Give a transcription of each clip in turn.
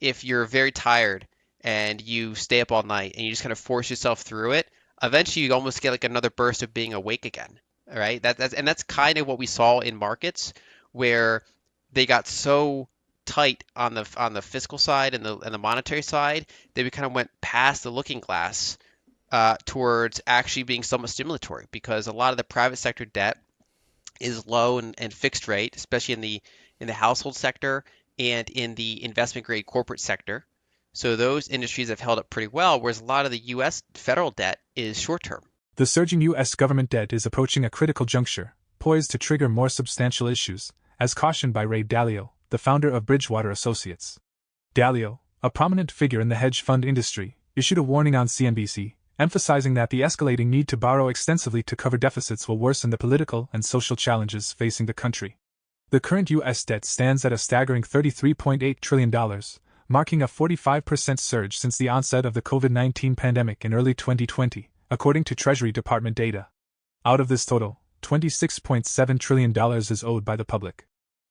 if you're very tired and you stay up all night and you just kind of force yourself through it, eventually you almost get like another burst of being awake again. All right. That's kind of what we saw in markets where they got so tight on the fiscal side and the monetary side that we kind of went past the looking glass towards actually being somewhat stimulatory because a lot of the private sector debt is low and fixed rate, especially in the household sector and in the investment grade corporate sector. So those industries have held up pretty well, whereas a lot of the U.S. federal debt is short term. The surging U.S. government debt is approaching a critical juncture, poised to trigger more substantial issues, as cautioned by Ray Dalio, the founder of Bridgewater Associates. Dalio, a prominent figure in the hedge fund industry, issued a warning on CNBC, emphasizing that the escalating need to borrow extensively to cover deficits will worsen the political and social challenges facing the country. The current U.S. debt stands at a staggering $33.8 trillion, marking a 45% surge since the onset of the COVID-19 pandemic in early 2020, according to Treasury Department data. Out of this total, $26.7 trillion is owed by the public.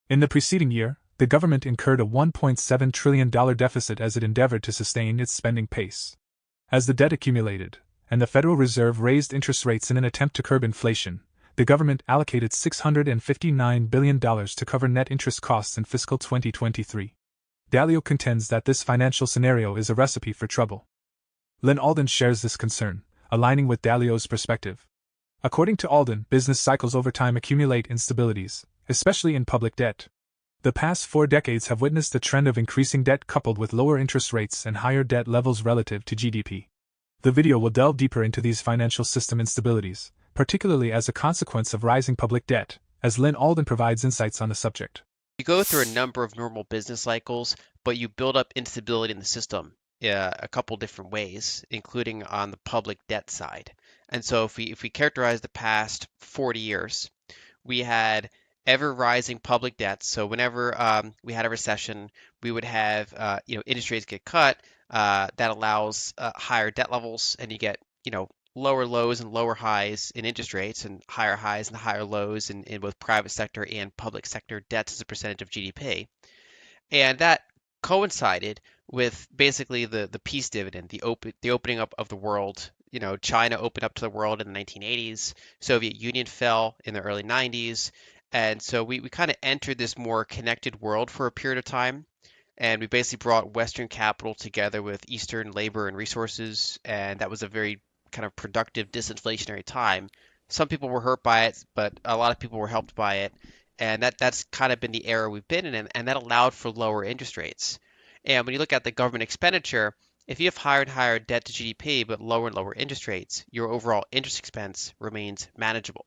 In the preceding year, the government incurred a $1.7 trillion deficit as it endeavored to sustain its spending pace. As the debt accumulated, and the Federal Reserve raised interest rates in an attempt to curb inflation, the government allocated $659 billion to cover net interest costs in fiscal 2023. Dalio contends that this financial scenario is a recipe for trouble. Lyn Alden shares this concern, aligning with Dalio's perspective. According to Alden, business cycles over time accumulate instabilities, especially in public debt. The past 4 decades have witnessed a trend of increasing debt coupled with lower interest rates and higher debt levels relative to GDP. The video will delve deeper into these financial system instabilities, particularly as a consequence of rising public debt, as Lyn Alden provides insights on the subject. You go through a number of normal business cycles, but you build up instability in the system a couple different ways, including on the public debt side. And so if we characterize the past 40 years, we had ever rising public debt. So whenever we had a recession, we would have interest rates get cut. That allows higher debt levels, and you get lower lows and lower highs in interest rates, and higher highs and higher lows in both private sector and public sector debts as a percentage of GDP. And that coincided with basically the peace dividend, the opening up of the world. China opened up to the world in the 1980s. Soviet Union fell in the early 90s. And so we kind of entered this more connected world for a period of time. And we basically brought Western capital together with Eastern labor and resources. And that was a very kind of productive, disinflationary time. Some people were hurt by it, but a lot of people were helped by it. And that's kind of been the era we've been in. And that allowed for lower interest rates. And when you look at the government expenditure, if you have higher and higher debt to GDP, but lower and lower interest rates, your overall interest expense remains manageable.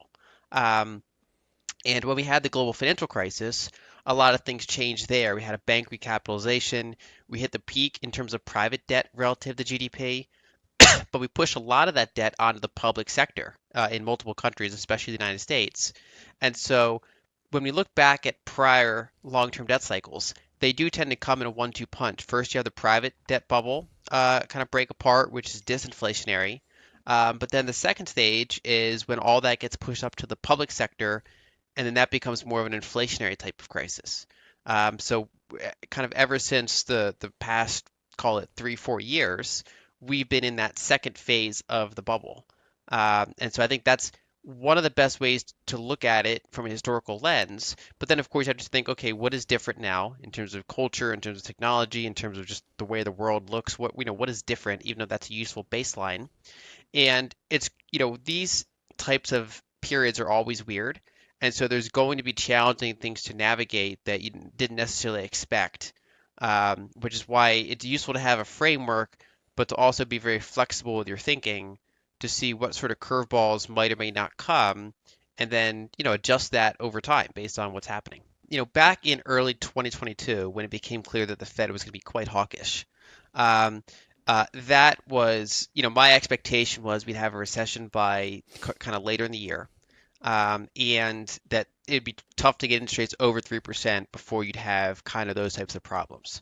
And when we had the global financial crisis, a lot of things changed there. We had a bank recapitalization. We hit the peak in terms of private debt relative to GDP, but we pushed a lot of that debt onto the public sector in multiple countries, especially the United States. And so when we look back at prior long-term debt cycles, they do tend to come in a 1-2 punch. First, you have the private debt bubble kind of break apart, which is disinflationary. But then the second stage is when all that gets pushed up to the public sector, and then that becomes more of an inflationary type of crisis. So kind of ever since the past, call it 3-4 years, we've been in that second phase of the bubble. And so I think that's one of the best ways to look at it from a historical lens. But then, of course, you have to think, okay, what is different now in terms of culture, in terms of technology, in terms of just the way the world looks? What is different, even though that's a useful baseline? And it's, these types of periods are always weird. And so there's going to be challenging things to navigate that you didn't necessarily expect, which is why it's useful to have a framework, but to also be very flexible with your thinking to see what sort of curveballs might or may not come, and then, adjust that over time based on what's happening. Back in early 2022, when it became clear that the Fed was going to be quite hawkish, that was, my expectation was we'd have a recession by kind of later in the year. And that it'd be tough to get interest rates over 3% before you'd have kind of those types of problems.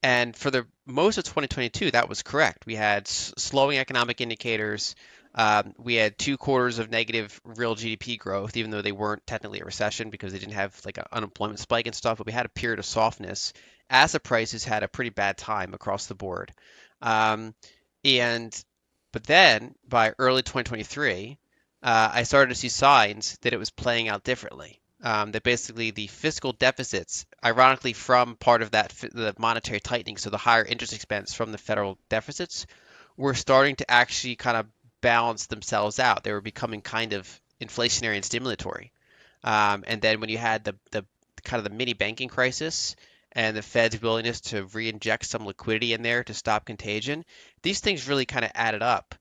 And for the most of 2022, that was correct. We had slowing economic indicators. We had 2 quarters of negative real GDP growth, even though they weren't technically a recession because they didn't have like an unemployment spike and stuff, but we had a period of softness. Asset prices had a pretty bad time across the board. Um, and but then by early 2023, I started to see signs that it was playing out differently. That basically the fiscal deficits, ironically from part of that the monetary tightening, so the higher interest expense from the federal deficits, were starting to actually kind of balance themselves out. They were becoming kind of inflationary and stimulatory. And then when you had the kind of the mini banking crisis and the Fed's willingness to re-inject some liquidity in there to stop contagion, these things really kind of added up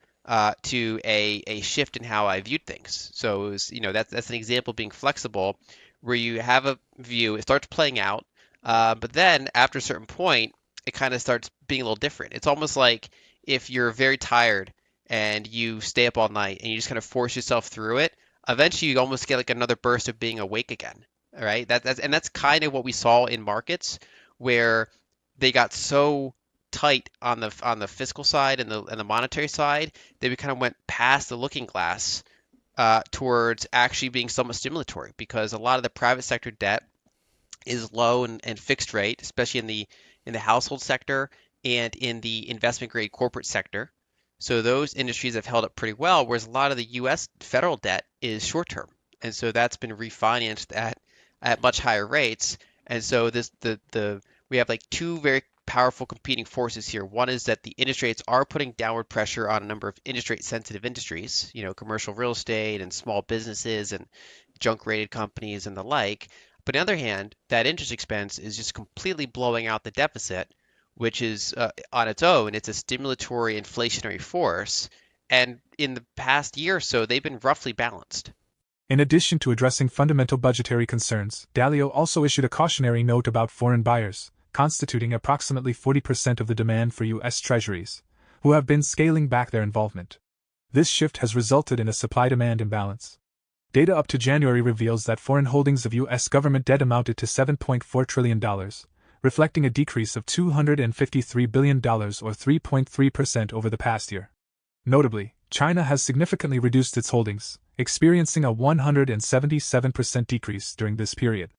to a shift in how I viewed things. So it was, that's an example of being flexible, where you have a view, it starts playing out, but then after a certain point, it kind of starts being a little different. It's almost like if you're very tired and you stay up all night and you just kind of force yourself through it, eventually you almost get like another burst of being awake again. All right. That's kind of what we saw in markets where they got so tight on the fiscal side and the monetary side that we kind of went past the looking glass towards actually being somewhat stimulatory because a lot of the private sector debt is low and fixed rate, especially in the household sector and in the investment grade corporate sector. So those industries have held up pretty well, whereas a lot of the U.S. federal debt is short term, and so that's been refinanced at much higher rates. And so the we have like two very powerful competing forces here. One is that the interest rates are putting downward pressure on a number of interest rate sensitive industries, commercial real estate and small businesses and junk rated companies and the like. But on the other hand, that interest expense is just completely blowing out the deficit, which is on its own, it's a stimulatory inflationary force. And in the past year or so, they've been roughly balanced. In addition to addressing fundamental budgetary concerns, Dalio also issued a cautionary note about foreign buyers, constituting approximately 40% of the demand for U.S. Treasuries, who have been scaling back their involvement. This shift has resulted in a supply-demand imbalance. Data up to January reveals that foreign holdings of U.S. government debt amounted to $7.4 trillion, reflecting a decrease of $253 billion or 3.3% over the past year. Notably, China has significantly reduced its holdings, experiencing a 177% decrease during this period.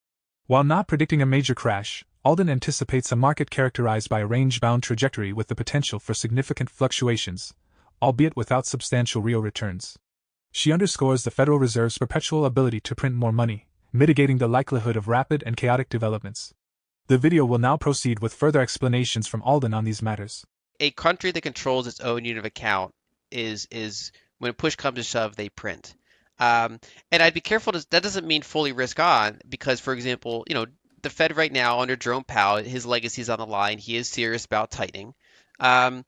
While not predicting a major crash, Alden anticipates a market characterized by a range-bound trajectory with the potential for significant fluctuations, albeit without substantial real returns. She underscores the Federal Reserve's perpetual ability to print more money, mitigating the likelihood of rapid and chaotic developments. The video will now proceed with further explanations from Alden on these matters. A country that controls its own unit of account is when push comes to shove, they print. And I'd be careful. That doesn't mean fully risk on because, for example, the Fed right now under Jerome Powell, his legacy is on the line. He is serious about tightening. Um,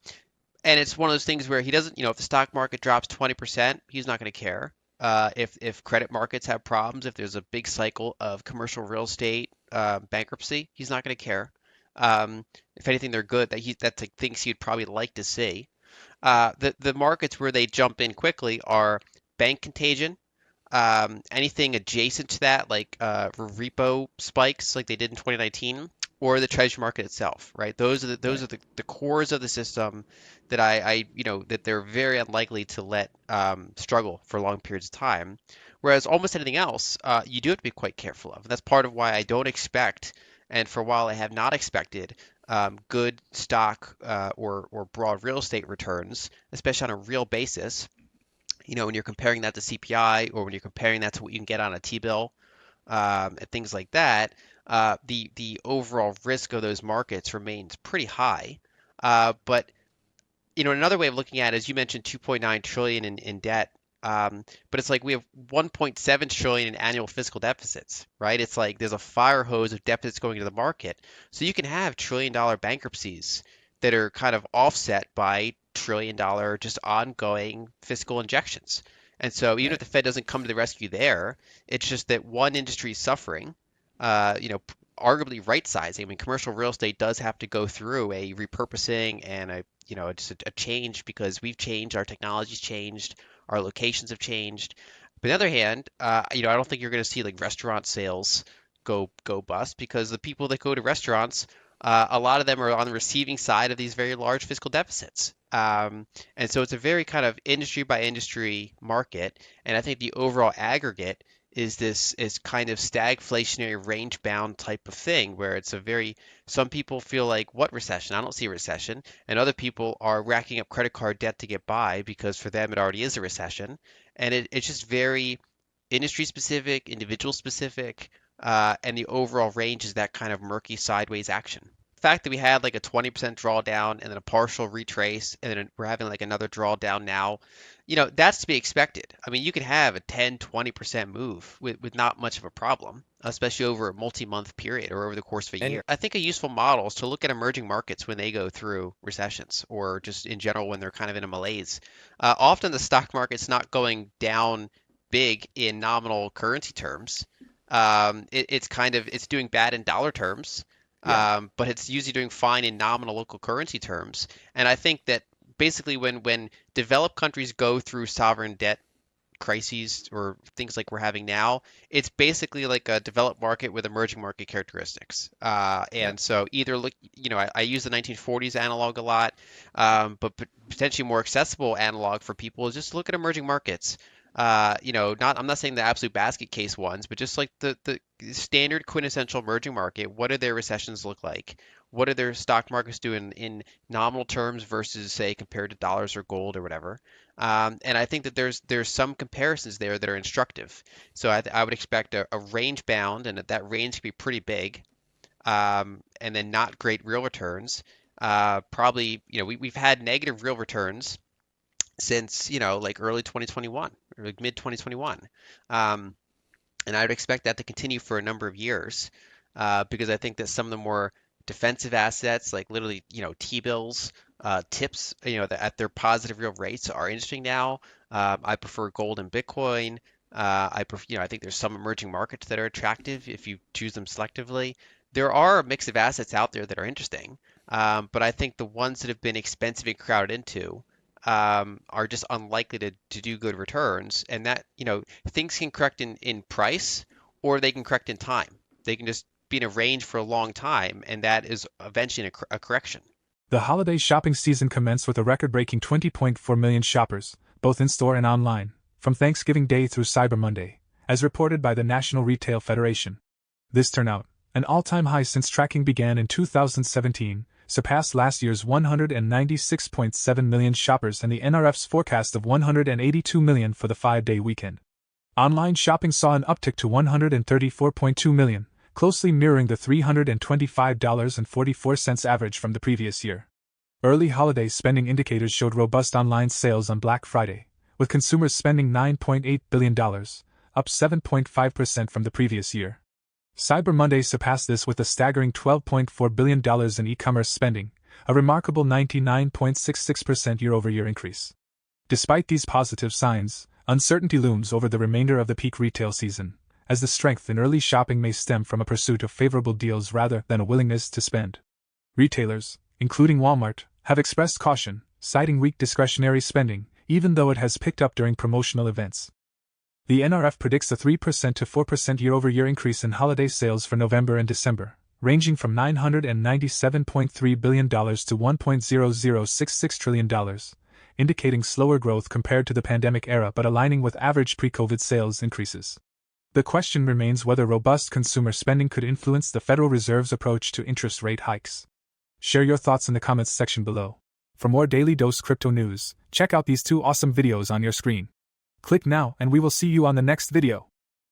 and it's one of those things where he doesn't, if the stock market drops 20%, he's not going to care. If credit markets have problems, if there's a big cycle of commercial real estate bankruptcy, he's not going to care. If anything, they're good. That's like things he'd probably like to see. The markets where they jump in quickly are bank contagion, anything adjacent to that, like repo spikes, like they did in 2019, or the treasury market itself, right? Those are the cores of the system that that they're very unlikely to let struggle for long periods of time. Whereas almost anything else, you do have to be quite careful of. And that's part of why I don't expect, and for a while I have not expected, good stock or broad real estate returns, especially on a real basis. When you're comparing that to CPI or when you're comparing that to what you can get on a T-bill and things like that, the overall risk of those markets remains pretty high. But another way of looking at it is you mentioned 2.9 trillion in debt. But it's like we have 1.7 trillion in annual fiscal deficits, right? It's like there's a fire hose of deficits going into the market. So you can have trillion-dollar bankruptcies that are kind of offset by trillion-dollar just ongoing fiscal injections. And so even if the Fed doesn't come to the rescue there, it's just that one industry is suffering, arguably right sizing. I mean, commercial real estate does have to go through a repurposing and just a change because we've changed, our technology's changed, our locations have changed. But on the other hand, I don't think you're going to see like restaurant sales go bust because the people that go to restaurants a lot of them are on the receiving side of these very large fiscal deficits. And so it's a very kind of industry by industry market. And I think the overall aggregate is this is kind of stagflationary range bound type of thing where it's a very some people feel like what recession? I don't see a recession. And other people are racking up credit card debt to get by because for them it already is a recession. And it's just very industry specific, individual specific, and the overall range is that kind of murky sideways action. The fact that we had like a 20% drawdown and then a partial retrace, and then we're having like another drawdown now, that's to be expected. I mean, you could have a 10, 20% move with not much of a problem, especially over a multi-month period or over the course of a And year. I think a useful model is to look at emerging markets when they go through recessions or just in general when they're kind of in a malaise. Often the stock market's not going down big in nominal currency terms. It's doing bad in dollar terms, yeah, but it's usually doing fine in nominal local currency terms. And I think that basically when developed countries go through sovereign debt crises or things like we're having now, it's basically like a developed market with emerging market characteristics. yeah. And so either look, I use the 1940s analog a lot, but potentially more accessible analog for people is just look at emerging markets. I'm not saying the absolute basket case ones, but just like the standard quintessential emerging market, what do their recessions look like? What do their stock markets do in nominal terms versus, say, compared to dollars or gold or whatever? And I think that there's some comparisons there that are instructive. So I would expect a range bound, and that range could be pretty big, and then not great real returns. Probably, we've had negative real returns since, like early 2021 or like mid 2021. Um, and I would expect that to continue for a number of years because I think that some of the more defensive assets, like literally, T-bills, tips, at their positive real rates are interesting now. I prefer gold and Bitcoin. I think there's some emerging markets that are attractive if you choose them selectively. There are a mix of assets out there that are interesting, but I think the ones that have been expensive and crowded into are just unlikely to do good returns. And that, things can correct in price or they can correct in time. They can just be in a range for a long time, and that is eventually a correction. The holiday shopping season commenced with a record-breaking 20.4 million shoppers, both in-store and online, from Thanksgiving Day through Cyber Monday, as reported by the National Retail Federation. This turnout, an all-time high since tracking began in 2017, surpassed last year's 196.7 million shoppers and the NRF's forecast of 182 million for the 5-day weekend. Online shopping saw an uptick to 134.2 million, closely mirroring the $325.44 average from the previous year. Early holiday spending indicators showed robust online sales on Black Friday, with consumers spending $9.8 billion, up 7.5% from the previous year. Cyber Monday surpassed this with a staggering $12.4 billion in e-commerce spending, a remarkable 99.66% year-over-year increase. Despite these positive signs, uncertainty looms over the remainder of the peak retail season, as the strength in early shopping may stem from a pursuit of favorable deals rather than a willingness to spend. Retailers, including Walmart, have expressed caution, citing weak discretionary spending, even though it has picked up during promotional events. The NRF predicts a 3% to 4% year-over-year increase in holiday sales for November and December, ranging from $997.3 billion to $1.0066 trillion, indicating slower growth compared to the pandemic era but aligning with average pre-COVID sales increases. The question remains whether robust consumer spending could influence the Federal Reserve's approach to interest rate hikes. Share your thoughts in the comments section below. For more Daily Dose Crypto news, check out these 2 awesome videos on your screen. Click now and we will see you on the next video.